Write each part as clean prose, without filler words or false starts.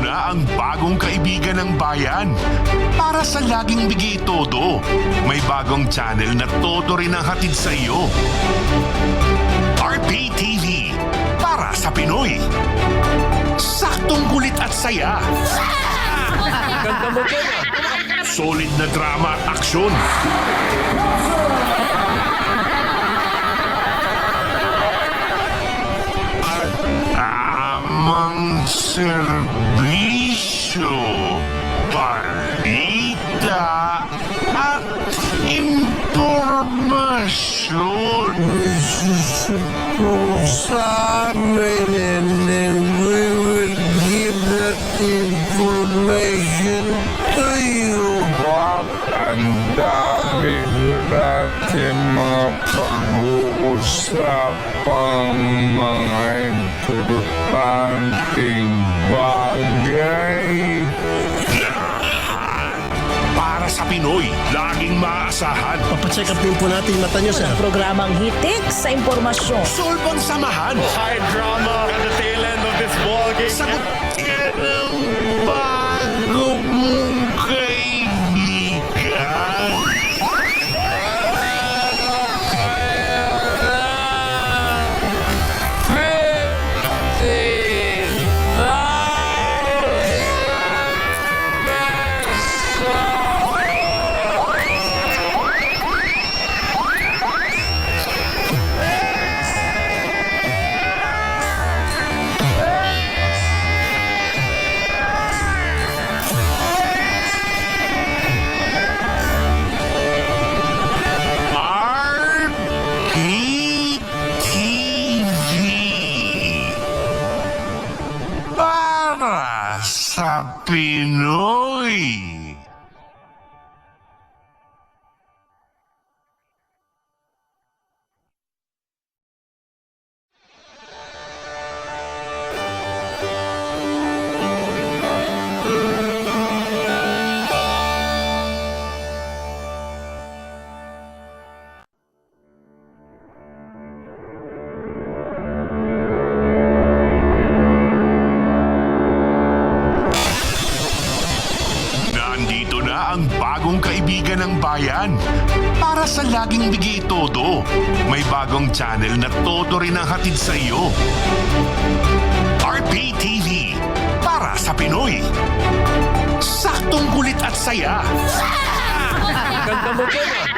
na ang bagong kaibigan ng bayan. Para sa laging bigay todo, may bagong channel na todo rin ang hatid sa iyo. RPTV, para sa Pinoy. Saktong kulit at saya. Ganda mo dyan ah. Solid na drama at aksyon. Tamang serbisyo, balita at impormasyon. Sa amin, and we will give that information to you. Ang dami natin mga pag-uusapang mga importanteng bagay. Para sa Pinoy, laging maaasahan. Papacheck up din po natin yung mata niyo, sir. Programang hitik sa impormasyon. Solbang samahan. High drama at the tail end of this ball game. Sagot ka ng bago mong kaibigan. Para sa Pinoy. Nandito na ang bagong kaibigan ng bayan. Para sa laging bigay todo, may bagong channel na todo rin ang hatid sa iyo. RPTV, para sa Pinoy. Saktong kulit at saya. Ganda mo dyan ah.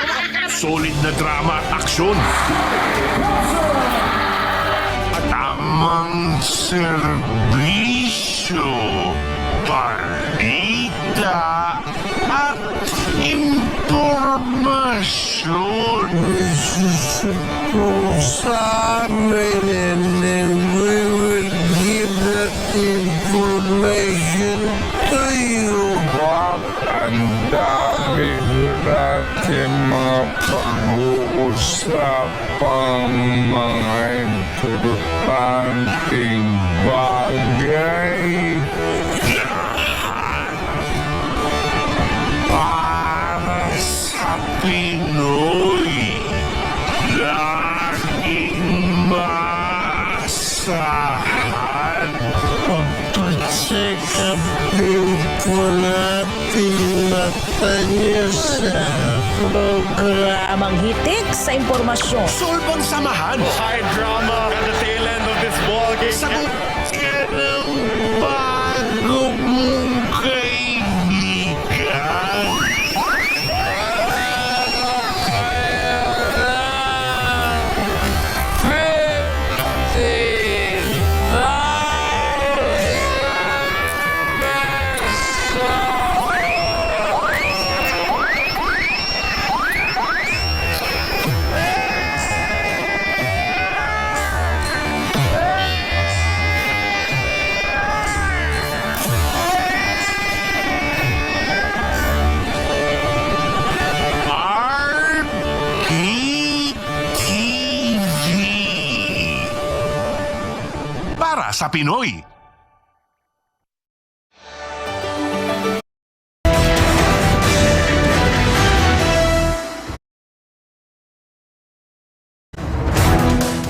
Solid na drama at aksyon. At tamang serbisyo, balita at impormasyon. Sa amin, and we will give that information to you. Ang dami natin mga pag-uusapang mga importanteng bagay. Para sa Pinoy, laging maasahan. Papacheck up din po natin mata niyo, sir. Programang hitik sa impormasyon. Solbang samahan. High drama at the tail end of this ball game. Sagot ka ng bago mong kaibigan. Para sa Pinoy.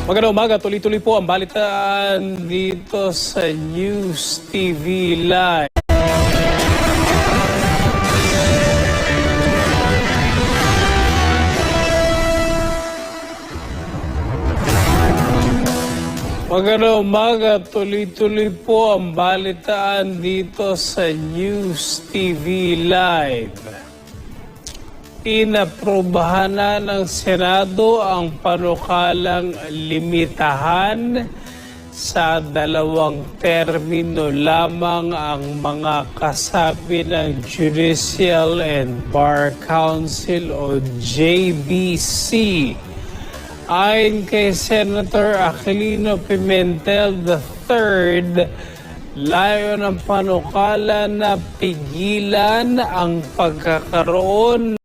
Magandang umaga, tuloy-tuloy po ang balitaan dito sa News TV Live. Magandang umaga, tuloy-tuloy po ang balitaan dito sa News TV Live. Inaprubahan na ng Senado ang panukalang limitahan sa 2 termino lamang ang mga kasapi ng Judicial and Bar Council o JBC. Ayon kay Senator Aquilino Pimentel III, layo ng panukala na pigilan ang pagkakaroon